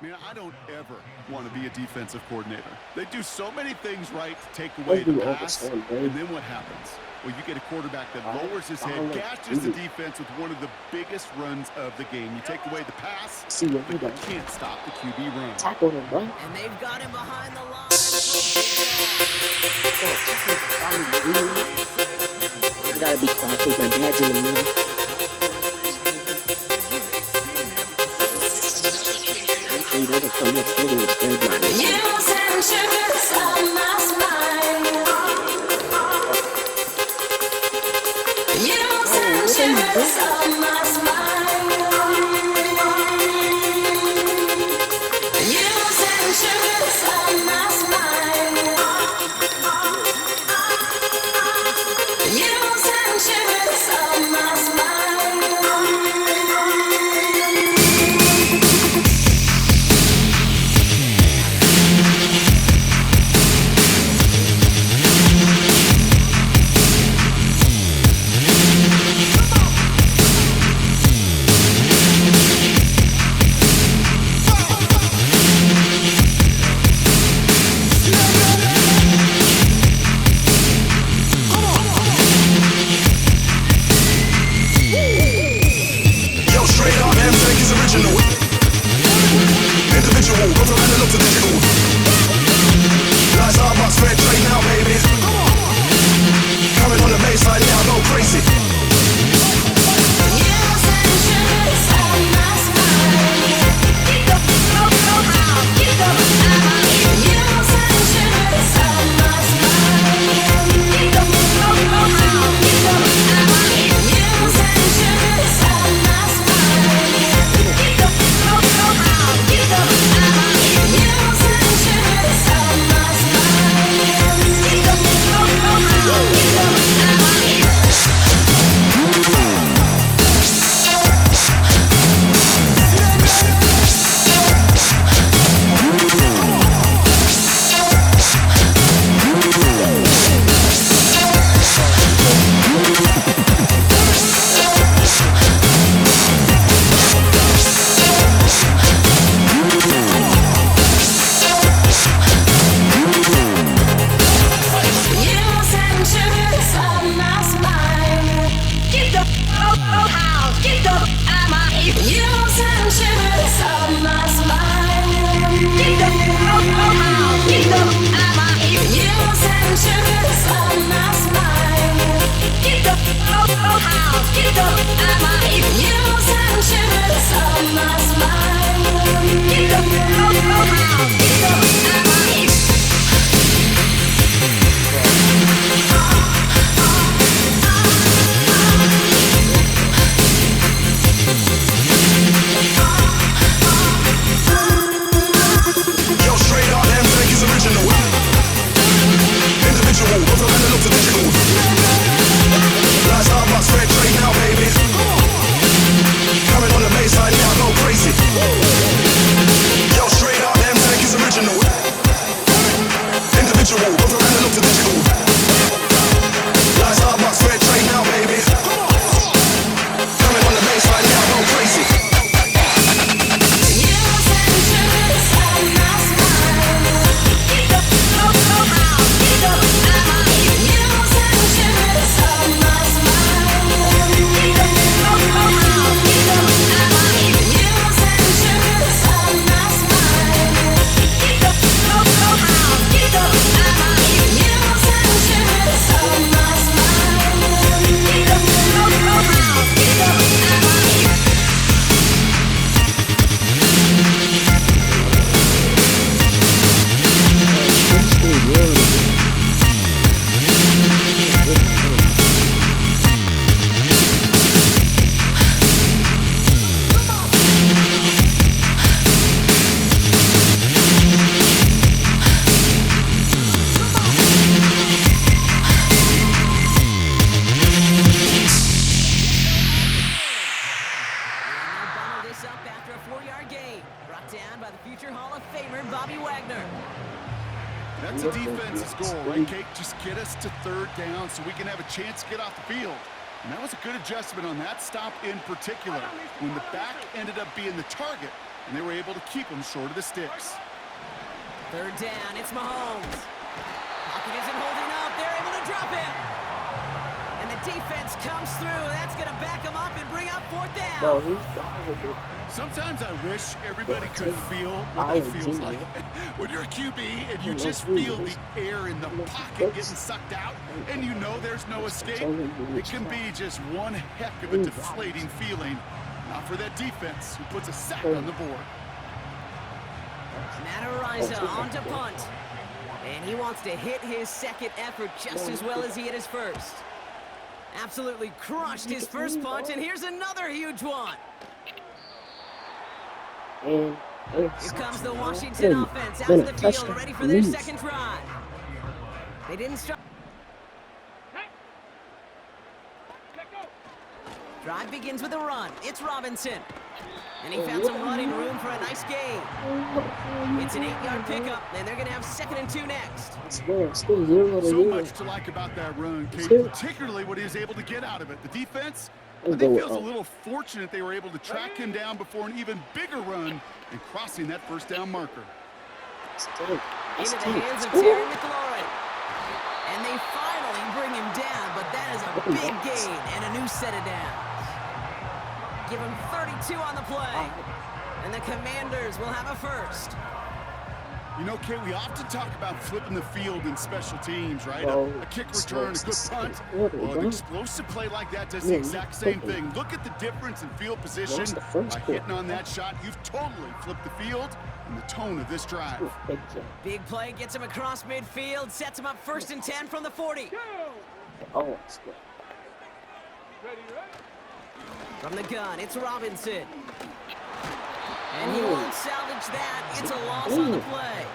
Man, I don't ever want to be a defensive coordinator. They do so many things right to take away the pass, and then what happens? Well, you get a quarterback that lowers his head, gashes the defense with one of the biggest runs of the game. You take away the pass, but you can't stop the QB run. Tackle him, bro. And they've got him behind the line. You gotta be quiet because my dad's in the middle. Actually, they can come up here and spread my name. You send sugars on my smile. You send sugars on my smile. You send sugars on my smile. You send sugars on my smile. That's a defense's goal, right, Kate? Just get us to third down so we can have a chance to get off the field. And that was a good adjustment on that stop in particular, when the back ended up being the target, and they were able to keep him short of the sticks. Third down, it's Mahomes. Pocket isn't holding up. They're able to drop him. And the defense comes through. That's going to back him up and bring up fourth down. No, he's gone. Sometimes I wish everybody could feel what that feels like. When you're a QB and you just feel the air in the pocket getting sucked out and you know there's no escape, it can be just one heck of a deflating feeling. Not for that defense who puts a sack on the board. Matariza on to punt. And he wants to hit his second effort just as well as he hit his first. Absolutely crushed his first punt, and here's another huge one. And Here comes the Washington offense out to the field, ready for their second drive. They didn't start. Drive begins with a run. It's Robinson. And he found some running room for a nice gain. It's an 8-yard pickup, and they're going to have 2nd and 2 next. still 0 to So 0. much to like about that run, Kate, particularly what he was able to get out of it. The defense, I think, feels a little fortunate they were able to track him down before an even bigger run and crossing that first down marker. Into the hands of Terry McLaurin. And they finally bring him down, but that is a big gain and a new set of downs. Give him 32 on the play. And the Commanders will have a first. You know, Kate, we often talk about flipping the field in special teams, right? A kick return, a good punt. Well, an explosive play like that does the exact same thing. Look at the difference in field position. By hitting on that shot, you've totally flipped the field and the tone of this drive. Big play gets him across midfield, sets him up 1st and 10 from the 40. Oh, it's good. From the gun, it's Robinson. And he won't salvage that. It's a loss on the play.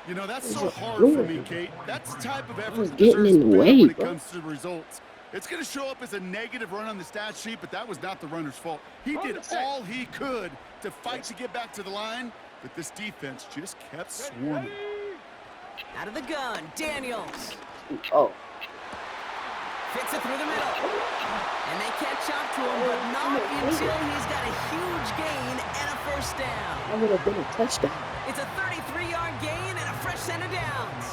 You know, that's so hard for me, Kate. That's the type of effort that getting deserves in the credit way, when it bro. comes to the results. It's going to show up as a negative run on the stat sheet, but that was not the runner's fault. He did all he could to fight to get back to the line, but this defense just kept swarming. Out of the gun, Daniels. Oh. Fits it through the middle. And they catch up to him, but not until he's got a huge gain and a first down. That would have been a touchdown. It's a 33-yard gain and a fresh set of downs.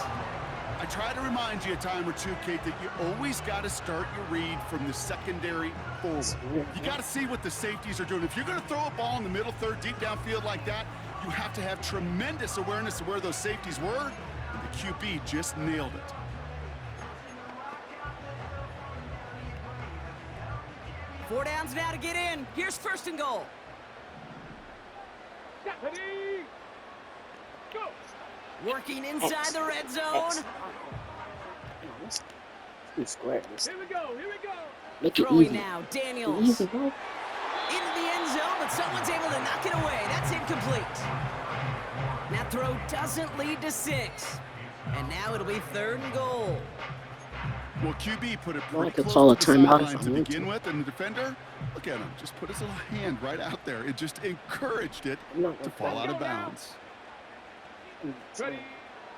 I try to remind you a time or two, Kate, that you always got to start your read from the secondary forward. You got to see what the safeties are doing. If you're going to throw a ball in the middle third, deep downfield like that, you have to have tremendous awareness of where those safeties were, and the QB just nailed it. Four downs now to get in. Here's 1st and goal. Working inside the red zone. Square. Here we go. Make it Throwing easy. now, Daniels. Easy, bro. Into the end zone, but someone's able to knock it away. That's incomplete. That throw doesn't lead to 6. And now it'll be 3rd and goal. Well, QB put it I pretty could close call a to the timeout if sideline I to want begin to. with, and the defender, look at him, just put his little hand right out there. It just encouraged it to fall out of bounds.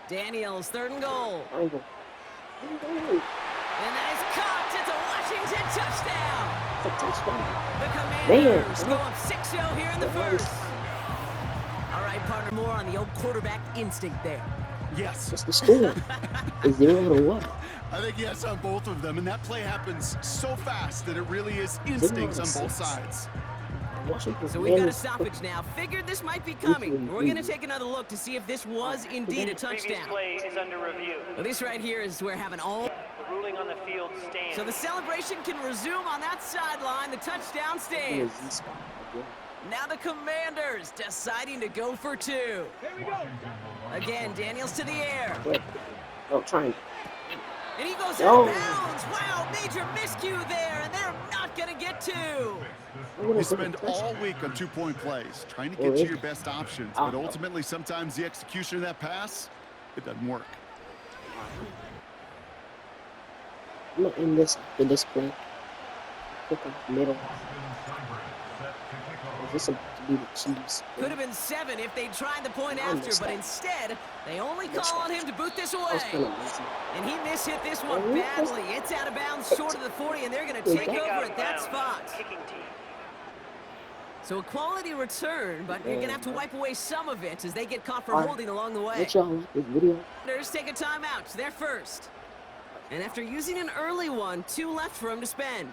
Daniels, 3rd and goal. Angle. And that is caught. It's a Washington touchdown. It's a touchdown. The Commanders go up 6-0 here in the first. All right, partner, more on the old quarterback instinct there. Yes. What's the score? Is 0 to what? I think yes on both of them, and that play happens so fast that it really is instincts on both sides. So we've got a stoppage now. Figured this might be coming. We're going to take another look to see if this was indeed a touchdown. Play is under review. Well, this right here is where having all... The ruling on the field stands. So the celebration can resume on that sideline. The touchdown stands. Now the Commanders deciding to go for 2. Here we go. Again, Daniels to the air. Oh, trying. And he goes out of bounds. Wow, major miscue there, and they're not going to get 2. You spend all week on 2-point plays, trying to get you your best options, but ultimately sometimes the execution of that pass, it doesn't work. I'm not in this play. Pick up middle. this about to be the Chiefs. Could have been 7 if they tried the point after, but instead, they only call on him to boot this That was kind away. of lazy. And he mishit this one badly. It's out of bounds short of the 40, and they're going to take Kick over out at of that bounds. spot. Kicking team. So a quality return, but you're going to have to wipe away some of it as they get caught for Alright. holding along the way. Let y'all like this video. Raiders take a timeout. They're first. And after using an early one, 2 left for him to spend.